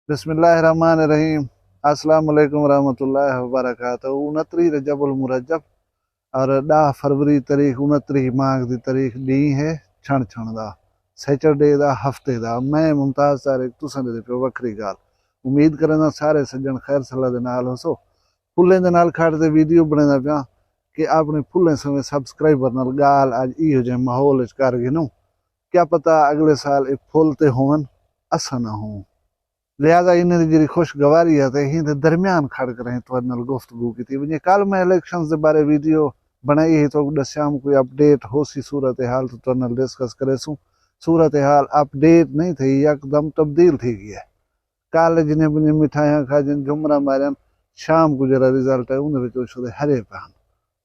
बिस्मिल्लाहिर्रहमानिर्रहीम। अस्सलाम वालेकुम रहमतुल्लाहि व बरकातहू। 29 रजबुल मुरज्जब और 10 फरवरी तारीख 29 माह की तारीख डी है छण छण दा सैटरडे दा हफ्ते दा। मैं मुमताज तारिक तुसां दे पे वक्री गाल उम्मीद करना सारे सज्जन खैर सलाह दे नाल होसो। फुल्लें दे नाल खड़दे वीडियो बनाना पिया कि अपने फुल्लें समय सब्सक्राइबर नाल गाल अज इहो जे माहौल च कर गिनूं। क्या पता अगले साल ये फुल ते होवन असा ना हो। लिहाजा इन्हें जी खुशगवारी है तो हिंद दरम्यान खड़ कर तुहाडे नाल गुफ्तगू की वजे। कल मैं इलेक्शन के बारे वीडियो बनाई है तो दस्याम कोई अपडेट हो सी सूरत हाल तो तुहाडे नाल डिस्कस करेसूं। सूरत हाल अपडेट नहीं थी, यकदम तब्दील थी गई है। कल जिन्हें जिन्हें मिठाइयां खाजन जुमरा मारन शाम को जरा रिजल्ट है उन्हें हरे पान।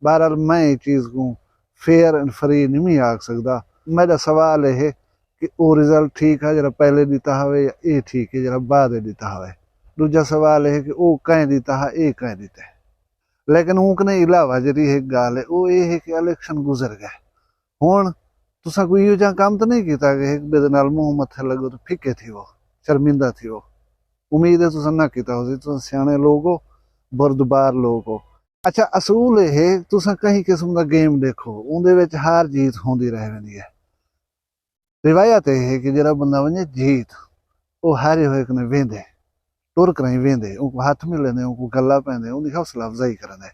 बहरहाल मैं ये चीज़ को फेयर एंड फ्री नहीं आख सकता। मेरा सवाल है कि वो रिजल्ट ठीक है जरा पहले दिता है या ये ठीक है जरा बाद दिता है। दूजा सवाल है कि वो कहीं दिता है ये कहीं दिता है। लेकिन उनके अलावा जी एक गाल है वो ये है कि इलेक्शन गुजर गए हुण तुसा कोई इहो जा काम तो नहीं किया कि एक बे नाल मुंह मथे लगो तो फिके थी वो शर्मिंदा थी वो। उम्मीद है तुसा ना किया हो, तुसा सियाने लोग हो, बुरदबार लोग हो। अच्छा असूल है तुसा कहीं किस्म का गेम देखो उनदे विच हार जीत होंदी रह वेंदी है। रिवायत यह है कि जरा बंदा वने जीत वो हारे हुए कने वेंदे टुर कर वेंदे उनको हाथ में लेंदे उनको गल्ला पैंदे उनकी हौसला अफजाई करदे।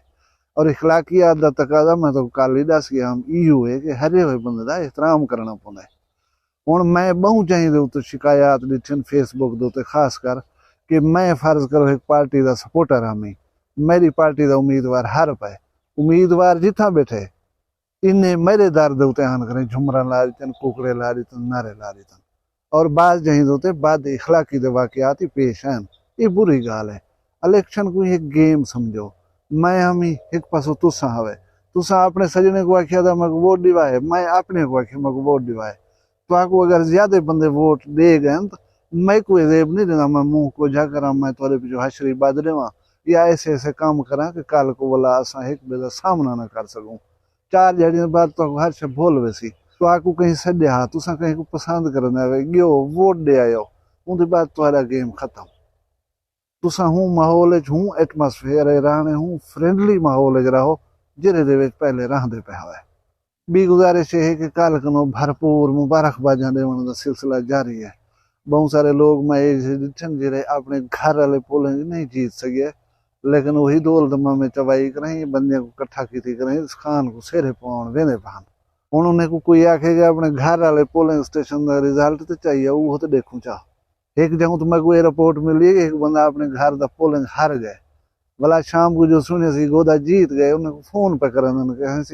और इखलाकियात दा तकाजा मैं तो कल ही दस गया इहो है कि हरे हुए बंदे दा एहतराम करना पौंदा है। हुण मैं बहु चाहीं दे उत्ते शिकायत दिठन फेसबुक दे उत्ते खास कर कि मैं फर्ज करो एक पार्टी का सपोर्टर हाँ मैं मेरी पार्टी का उम्मीदवार हार पाए उम्मीदवार जिथा बैठे इन्हें मेरे दर दे उत्ते आन करें झुमरा ला दितन कुकड़े ला दितन नारे ला दितन और बाज जहीं दे बाद इखलाकी दे वाकयात ही पेश हैं। ये बुरी गाल है। इलेक्शन को एक गेम समझो। मैं हम ही एक पासो तुसा हवे तुसा अपने सजने को आखिया था मैं वोट दिवाए मैं अपने को आखिया मैं वोट दिवाए तो आपको अगर ज्यादा बंदे वोट दे गए तो मैं कोई जेब नहीं देना। मैं मुंह को जा करा मैं थोड़े पीछे हशरी बाद देवा या ऐसे ऐसे काम करा कि कल को बोला असा एक बेदा सामना ना कर सकूं। 4 जड़ियों बाद तो हर से बोल वैसी तो आपको कहीं सद्या तुसा कहीं को पसंद करना गयो वोट दे आयो उनके बाद तुम्हारा गेम खत्म। तुसा हूँ माहौल हूँ एटमोसफेयर रहने हूँ फ्रेंडली माहौल रहो जिरे दे विच पहले रहंदे पे होवे। बी गुजारिश है कि कल कनो भरपूर मुबारकबाजा देवन का सिलसिला जारी है। बहुत सारे लोग मैं डिठन जिरे अपने घर वाले पोलें नहीं जीत सके लेकिन वही दौल दमा में चवाई करें बंदे को इकट्ठा की करें इस खान को सेरे पाउन वेंदे पान। हुण उन्हें को कोई आखेगा अपने घर वाले पोलिंग स्टेशन का रिजल्ट तो चाहिए वो तो देखूं चाह। एक जगह तो मैं कोई रिपोर्ट मिली कि एक बंदा अपने घर का पोलिंग हार गए भला शाम को जो सुने सी गोदा जीत गए उन्हें फोन पे कर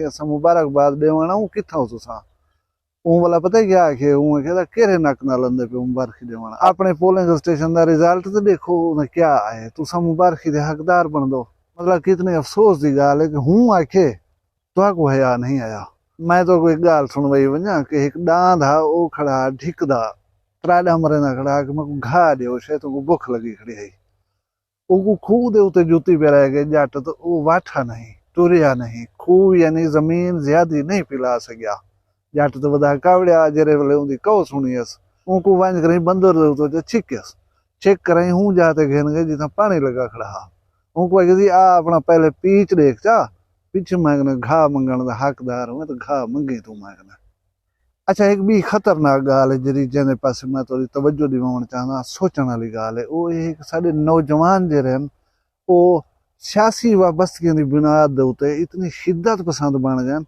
असा मुबारकबाद देवना हूँ किथा हो तुसा वाला पता क्या आखे कहता केरे नक ना लंदे पे मुबारकी देवना अपने पोलिंग स्टेशन का रिजल्ट तो देखो उन्हें क्या आए तुसा मुबारकी दे हकदार बन दो। मतलब कितने अफसोस की गाल है कि हूँ आखे तो को हया नहीं आया। मैं तो कोई गाल सुनवाई वजा कि एक डांद हा वो खड़ा ढिकदा त्राडा मरे खड़ा कि मैं घा दो शायद तो भुख लगी खड़ी है वो खूह दे उत्ते जुत्ती पे रह गए जट तो वो वाठा नहीं टुरिया नहीं खूह यानी जमीन ज्यादा नहीं पिला सकिया जट तो वधा कावड़िया जरे वेले उनकी कहो सुनियस उनको वंज करें बंदर दे उत्ते छिक्यस छिक करें हूँ जाते घेन गए जितना पानी लगा खड़ा उनको आ अपना पहले पीच देख चा पीछे मांगना घा मंगण का हकदार हूँ तो घा मंगे तू मांगना। अच्छा एक भी खतरनाक गाल है जी जैसे पास मैं थोड़ी तवज्जो दिवाण चाहना सोचने वाली गाल है वो ये साढ़े नौजवान जो रहन वो सियासी वाबस्तगियों की बुनियाद के उत्ते इतनी शिद्दत पसंद बन गए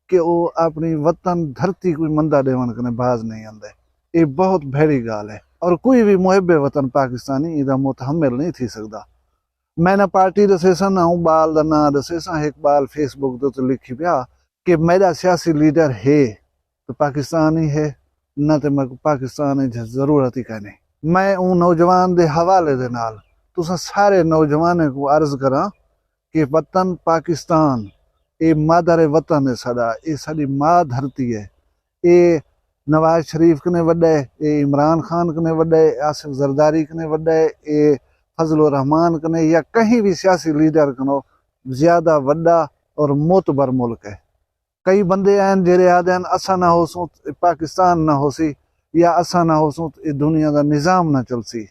कि वो अपनी वतन धरती कोई मंदा देवन कने बाज नहीं आंदे। ये बहुत भैड़ी गाल है और कोई भी मुहब्बे वतन पाकिस्तानी इदा मुतहम्मिल नहीं थी सकता। मैंने पार्टी दसेसा ना हूँ बाल का ना दसेसा एक बाल फेसबुक तो लिखी पिया कि मेरा सियासी लीडर है तो पाकिस्तानी है न तो मैं पाकिस्तान की जरूरत ही कहने। मैं उन नौजवान के हवाले दे नाल तुसा सारे नौजवानों को अर्ज करा कि वतन पाकिस्तान ये मादर वतन है साडा ये साडी माँ धरती है। ये नवाज शरीफ कने वड्डे ये इमरान खान कने वड्डे आसिफ जरदारी कने वड्डे ये फजलुर रहमान कने या कहीं भी सियासी लीडर कनो ज्यादा वड्डा और मोतबर मुल्क है। कई बंदे हैं जेरे आदे असा ना हो पाकिस्तान ना हो सी या असा ना हो ये दुनिया का निज़ाम ना चल सी।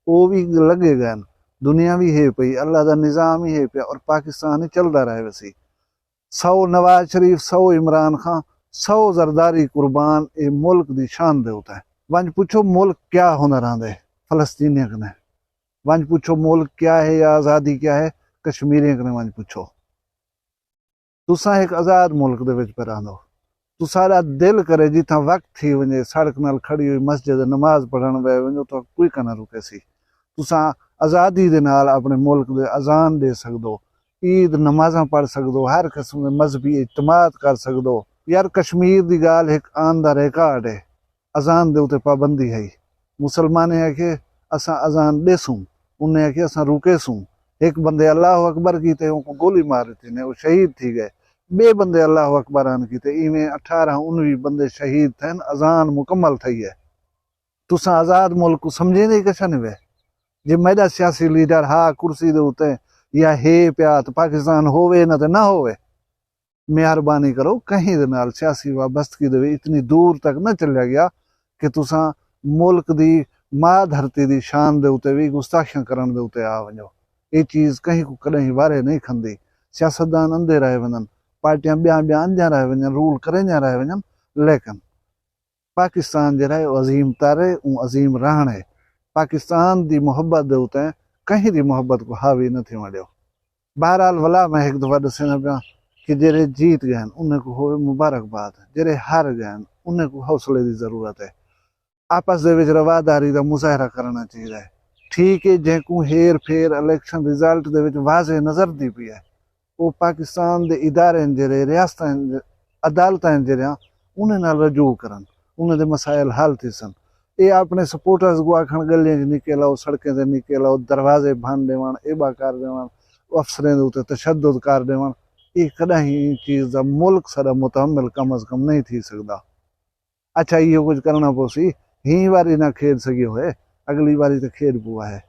वो भी लगे गए। दुनिया भी है पई, अल्लाह का निज़ाम ही है पिया और पाकिस्तान ही चलता रहे वैसे। 100 नवाज शरीफ, 100 इमरान खान, 100 जरदारी कुर्बान ये मुल्क की शान दे होता है। वंज पूछो मुल्क क्या हुनर आंदे फलस्तीनियों कने, वंज पूछो मुल्क क्या है या आज़ादी क्या है कश्मीरियों कने वंज पूछो। तुसा एक आज़ाद मुल्क दे विच पे रहंदो, तुसारा दिल करे जिथा वक्त थी वने सड़क नाल खड़ी हुई मस्जिद नमाज पढ़न वे वनो तो कोई कना रुके सी। तुसा आज़ादी दे नाल अपने मुल्क दे अजान दे सकदो, ईद नमाज़ां पढ़ सकदो, हर किस्म दे मजहबी इज्तिमात कर सकदो। यार कश्मीर दी गाल एक आन दा रिकॉर्ड है, अजान दे उते पाबंदी है। मुसलमान है कि असां अजान देसूं, उन्हें है कि असां रुकेसूं। एक बंदे अल्लाह अकबर कीते उनको गोली मार दी ने, वो शहीद थी गए। बे बंदे अल्लाह अकबर आन कीते, इवें 18-19 बंदे शहीद थे, अजान मुकम्मल थी है। तुसा आज़ाद मुल्क को समझे नहीं कछा नहीं वे। जे मेरा सियासी लीडर हा कुर्सी दे उते या है पिया तो पाकिस्तान होवे ना तो ना होवे। मेहरबानी करो कहीं दे नाल सियासी वाबस्तगी दे इतनी दूर तक न चलिया गया कि तुसा मुल्क दी मां धरती दी शान दे उते भी गुस्ताखियां करन दे उते आ वञो। ये चीज कहीं को कदे वारे नहीं खंदी। सियासतदान अंधे रहे वञन, पार्टियां ॿिया अंजा रहे वञन, रूल करे रहे वञन, लेकिन पाकिस्तान जरा अजीम तारे अजीम रहण है। पाकिस्तान दी मोहब्बत दे उते कहीं दी मोहब्बत को हावी न थी वड़ियो। बहरहाल वला मैं एक दफा दसना पिया कि जेरे जीत गए उन्हें को होवे मुबारकबाद, जेरे हार गए उन्हें को हौसले की जरूरत है। आपस दे विच रवादारी का मुजाहरा करना चाहिए। ठीक है जैकू हेर फेर इलेक्शन रिजल्ट दे विच वाज़े नजर दी पई है, वो पाकिस्तान दे इदारे जेरे रियासत अदालतें जेरिया उन्हें नाल रजू करन, उन्हें दे मसाइल हल थी सन। ये अपने सपोर्टर्स को आखन गलियां निकल आओ, सड़कें से निकल आओ, दरवाजे भन देवन, एबा कर देवन, अफसरें दे उते तशद्दुद कर देवन, ये कहीं चीज़ का मुल्क सारा मुतहम्मिल कम अज कम नहीं थी सकता। अच्छा ये कुछ करना पोसी ही बारी ना खेड सकी होए, अगली बारी तो खेड पुआ है।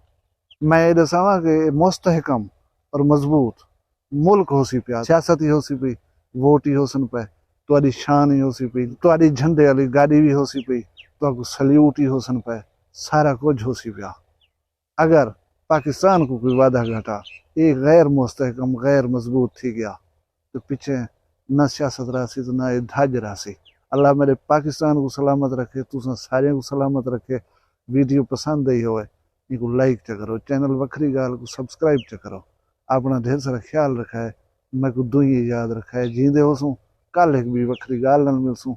मैं ये दसावा कि मुस्तहकम और मजबूत मुल्क हो सी पिया, सियासत ही हो सी पई, वोट ही हो सन पे, तुहाडी शान ही हो सी पई, तुहाडी झंडे वाली गाड़ी भी हो सी पई, तुहाकू सल्यूट ही हो सन पे, सारा कुछ हो सी पिया। अगर पाकिस्तान को कोई वादा घटा ये गैर मुस्तहकम गैर मजबूत थी गया तो पीछे न सियासत रासी तो न धाज रासी। अल्लाह मेरे पाकिस्तान को सलामत रखे, तुसा सारे को सलामत रखे। वीडियो पसंद आई होए इनको लाइक च करो, चैनल वखरी गाल को सब्सक्राइब च करो। अपना ढेर सारा ख्याल रखा है, मैं को दुई याद रखा है। जींदे हो सूं कल एक भी वखरी गाल नाल मिलसूं।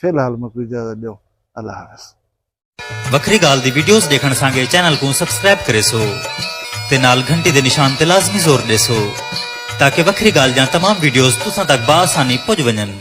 फिलहाल मैं कोई इजाजत दो, अल्लाह हाफ़िज़। वखरी गाल दी वीडियोस देखण सांगे चैनल को सब्सक्राइब करे सो ते नाल घंटी दे निशान ते लाजमी जोर दे सो ताकि वखरी गाल जा तमाम वीडियोस तुसां तक बासानी पहुंच वञन।